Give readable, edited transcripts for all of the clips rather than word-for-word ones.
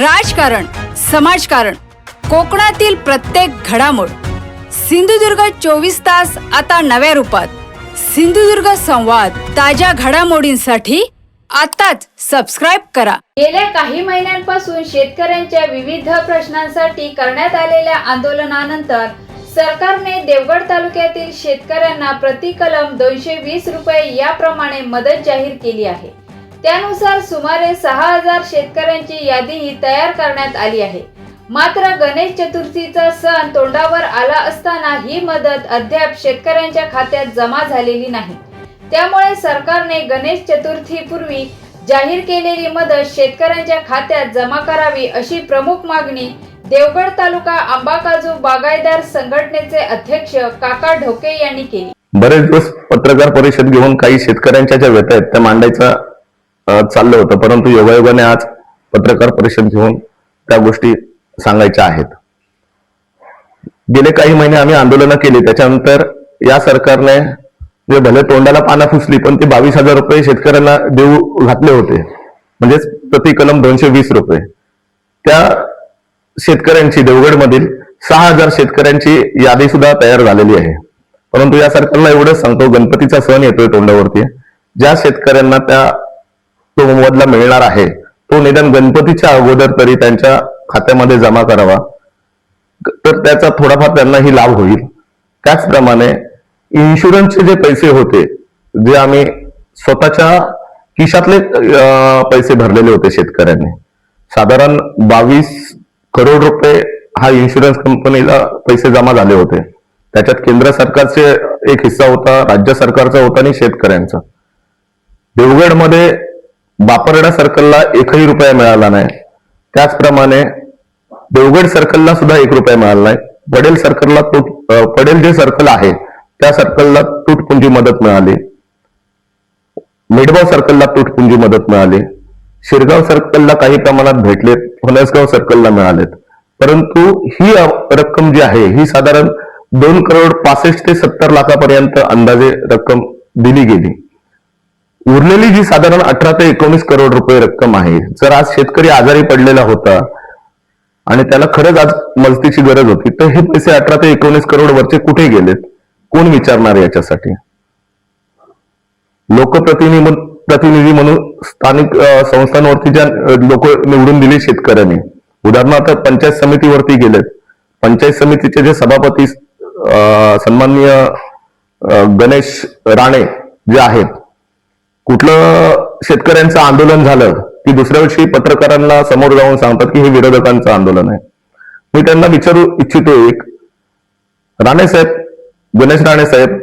राजकारण, समाजकारण, कोकणातील प्रत्येक घडामोड. सिंधुदुर्ग 24 तास आता नव्या रूपात. सिंधुदुर्ग संवाद, ताज्या घडामोडींसाठी आताच सबस्क्राइब करा. गेल्या काही महिन्यांपासून शेतकऱ्यांच्या विविध प्रश्नांसाठी करण्यात आलेल्या आंदोलनानंतर सरकारने देवगड तालुक्यातील शेतकऱ्यांना प्रति कलम 220 रुपये याप्रमाणे मदत जाहीर केली आहे. त्यानुसार सुमारे 6000 शेतकऱ्यांची यादीही तयार करण्यात आली आहे. मात्र गणेश चतुर्थीचा सण तोंडावर आला असताना ही मदत अद्याप शेतकऱ्यांच्या खात्यात जमा झालेली नाही. त्यामुळे सरकारने गणेश चतुर्थीपूर्वी जाहीर केलेली मदत शेतकऱ्यांच्या खात्यात जमा करावी अशी प्रमुख मागणी देवगड तालुका आंबा काजू बागायतदार संघटनेचे अध्यक्ष काका ढोके यांनी केली. बरेच दिवस पत्रकार परिषद घेऊन काही शेतकऱ्यांच्या ज्या व्यथा आहेत त्या मांडायचा चाललं होतं, परंतु योगायोगाने आज पत्रकार परिषद घेऊन त्या गोष्टी सांगायच्या आहेत. गेले काही महिने आम्ही आंदोलनं केली, त्याच्यानंतर या सरकारने जे भले तोंडाला पानं फुसली पण ते 22,000 रुपये शेतकऱ्यांना देऊ घातले होते, म्हणजेच प्रति कलम 220 रुपये. त्या शेतकऱ्यांची देवगडमधील 6000 शेतकऱ्यांची यादी सुद्धा तयार झालेली आहे. परंतु या सरकारला एवढंच सांगतो, गणपतीचा सण येतोय तोंडावरती, ज्या शेतकऱ्यांना त्या तो मोबदला मिळणार आहे तो निदान गणपतीच्या अगोदर तरी त्यांच्या खात्यामध्ये जमा करावा, तर त्याचा थोडाफार त्यांनाही लाभ होईल. त्याचप्रमाणे इन्शुरन्सचे जे पैसे होते, जे आम्ही स्वतःच्या खिशातले पैसे भरलेले होते शेतकऱ्यांनी, साधारण 22 करोड रुपये हा इन्शुरन्स कंपनीला पैसे जमा झाले होते. त्याच्यात केंद्र सरकारचे एक हिस्सा होता, राज्य सरकारचा होता आणि शेतकऱ्यांचा. देवगडमध्ये बापरडा सर्कलला 1ही रुपया मिळाला नाही. त्याचप्रमाणे देवगड सर्कलला सुद्धा 1 रुपया मिळाला नाही. पडेल जे सर्कल आहे त्या सर्कलला तुटपुंजी मदत मिळाली. मेडगाव सर्कलला तुटपुंजी मदत मिळाली. शिरगाव सर्कलला काही प्रमाणात भेटले, फणसगाव सर्कलला मिळालेत. परंतु ही रक्कम जी आहे ही साधारण 2 करोड 65 ते 70 लाखापर्यंत अंदाजे रक्कम दिली गेली. उरलेली जी साधारण 18 ते 19 करोड रुपये रक्कम आहे, जर आज शेतकरी आजारी पडलेला होता आणि त्याला खरंच आज मदतीची गरज होती, तर हे पैसे 18 ते 19 करोड वरचे कुठे गेलेत, कोण विचारणार याच्यासाठी? लोकप्रतिनिधी म्हणून स्थानिक संस्थांवरती ज्या लोक निवडून दिले शेतकऱ्यांनी, उदाहरणार्थ पंचायत समितीवरती गेलेत, पंचायत समितीचे जे सभापती सन्माननीय गणेश राणे जे आहेत, कुठलं शेतकऱ्यांचं आंदोलन झालं की दुसऱ्या दिवशी पत्रकारांना समोर जाऊन सांगतात की हे विरोधकांचं आंदोलन आहे. मी त्यांना विचारू इच्छितो, एक राणे साहेब, गणेश राणे साहेब,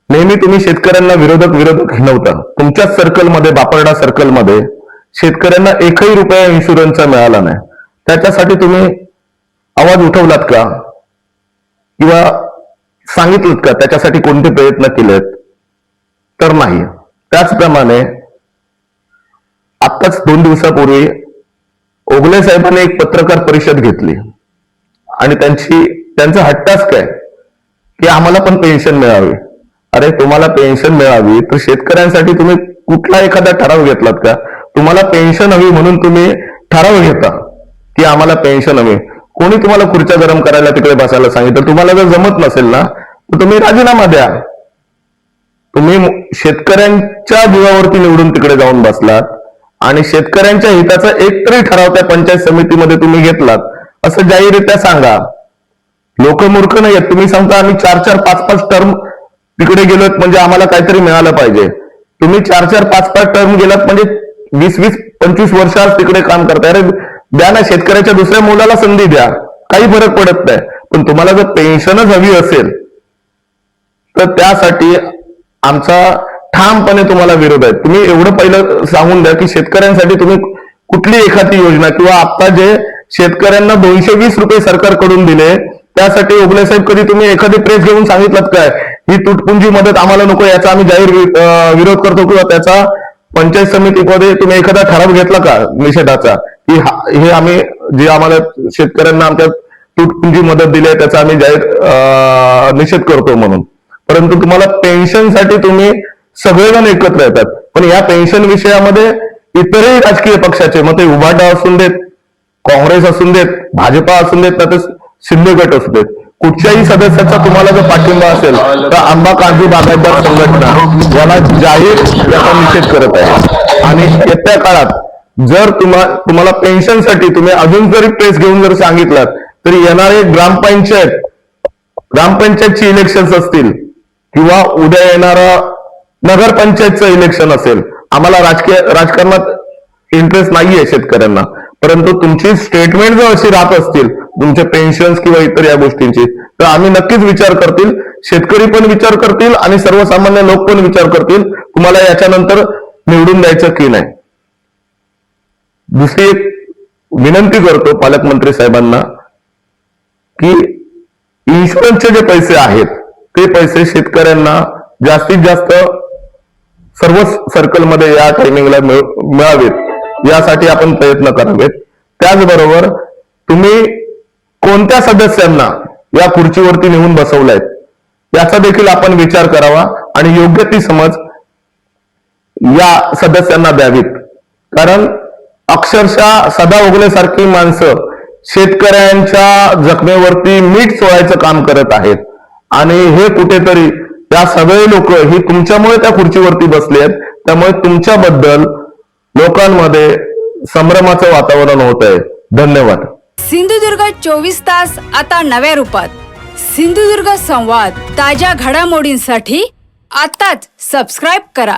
नेहमी तुम्ही शेतकऱ्यांना विरोधक नव्हता. तुमच्याच सर्कलमध्ये, बापरडा सर्कलमध्ये शेतकऱ्यांना 1ही रुपया इन्शुरन्सचा मिळाला नाही. त्याच्यासाठी तुम्ही आवाज उठवलात का किंवा सांगितलं का? त्याच्यासाठी कोणते प्रयत्न केलेत? तर नाही. त्याचप्रमाणे आत्ताच 2 दिवसापूर्वी ओगले साहेबांनी एक पत्रकार परिषद घेतली आणि त्यांचा हट्टाच काय की आम्हाला पण पेन्शन मिळावी. अरे, तुम्हाला पेन्शन मिळावी तर शेतकऱ्यांसाठी तुम्ही कुठला एखादा ठराव घेतलात का? तुम्हाला पेन्शन हवी म्हणून तुम्ही ठराव घेता की आम्हाला पेन्शन हवी. कोणी तुम्हाला खुर्च्या गरम करायला तिकडे बसायला सांगितलं? तुम्हाला जर जमत नसेल ना तर तुम्ही राजीनामा द्या. तुम्ही शेतकऱ्यांच्या जीवावरती निवडून तिकडे जाऊन बसलात आणि शेतकऱ्यांच्या हिताचा एक तरी ठराव त्या पंचायत समितीमध्ये तुम्ही घेतलात असं जाहीररित्या सांगा. लोक मूर्ख नाही आहेत. तुम्ही सांगता आम्ही 4-4, 5-5 टर्म तिकडे गेलोत म्हणजे आम्हाला काहीतरी मिळालं पाहिजे. तुम्ही 4-4, 5-5 टर्म गेलात म्हणजे 20-20, 25 वर्ष आज तिकडे काम करताय. अरे द्या ना, शेतकऱ्याच्या दुसऱ्या मुलाला संधी द्या, काही फरक पडत नाही. पण तुम्हाला जर पेन्शनच हवी असेल तर त्यासाठी आमचा ठामपणे तुम्हाला विरोध आहे. तुम्ही एवढं पहिलं सांगून द्या की शेतकऱ्यांसाठी तुम्ही कुठली एखादी योजना, किंवा आता जे शेतकऱ्यांना 220 रुपये सरकारकडून दिले त्यासाठी ओगले साहेब कधी तुम्ही एखादी प्रेस घेऊन सांगितलं काय ही तुटपुंजी मदत आम्हाला नको, याचा आम्ही जाहीर विरोध करतो, किंवा त्याचा पंचायत समितीमध्ये तुम्ही एखादा ठराव घेतला का निषेधाचा की हे आम्ही जे आम्हाला शेतकऱ्यांना आमच्या तुटपुंजी मदत दिली आहे त्याचा आम्ही जाहीर निषेध करतो म्हणून? परंतु तुम्हाला पेन्शनसाठी तुम्ही सगळेजण एकत्र येतात, पण या पेन्शन विषयामध्ये इतरही राजकीय पक्षाचे, मग ते उभाटा असून देत, काँग्रेस असून देत, भाजपा असून देत, तर शिंदे गट असू देत, कुठच्याही सदस्याचा तुम्हाला जर पाठिंबा असेल तर आंबा काजू बागायतदार संघटना याला जाहीर याचा निषेध करत आहे. आणि येत्या काळात जर तुम्हाला पेन्शनसाठी तुम्ही अजून जरी प्रेस घेऊन जर सांगितलात तरी येणारे ग्रामपंचायतची इलेक्शन्स असतील किंवा उद्या येणारा नगरपंचायतचं इलेक्शन असेल, आम्हाला राजकारणात इंटरेस्ट नाहीये शेतकऱ्यांना, परंतु तुमची स्टेटमेंट जर अशी राहत असतील तुमचे पेन्शन्स किंवा इतर या गोष्टींची, तर आम्ही नक्कीच विचार करतील, शेतकरी पण विचार करतील आणि सर्वसामान्य लोक पण विचार करतील तुम्हाला याच्यानंतर निवडून द्यायचं की नाही. दुसरी एक विनंती करतो पालकमंत्री साहेबांना की इन्शुरन्सचे जे पैसे आहेत ते पैसे शेतकऱ्यांना जास्तीत जास्त सर्व सर्कलमध्ये या टायमिंगला मिळावेत यासाठी आपण प्रयत्न करावेत. त्याचबरोबर तुम्ही कोणत्या सदस्यांना या खुर्चीवरती नेऊन बसवलाय याचा देखील आपण विचार करावा आणि योग्य ती समज या सदस्यांना द्यावीत. कारण अक्षरशः सदा ओगले सारखी माणसं शेतकऱ्यांच्या जखमेवरती मीठ चोळायचं काम करत आहेत आणि हे कुठेतरी त्या सगळे लोक ही तुमच्यामुळे त्या खुर्चीवरती बसले आहेत. त्यामुळे तुमच्याबद्दल लोकांमध्ये संभ्रमाचं वातावरण होत आहे. धन्यवाद. सिंधुदुर्ग 24 तास आता नव्या रूपात. सिंधुदुर्ग संवाद ताज्या घडामोडींसाठी आताच सबस्क्राईब करा.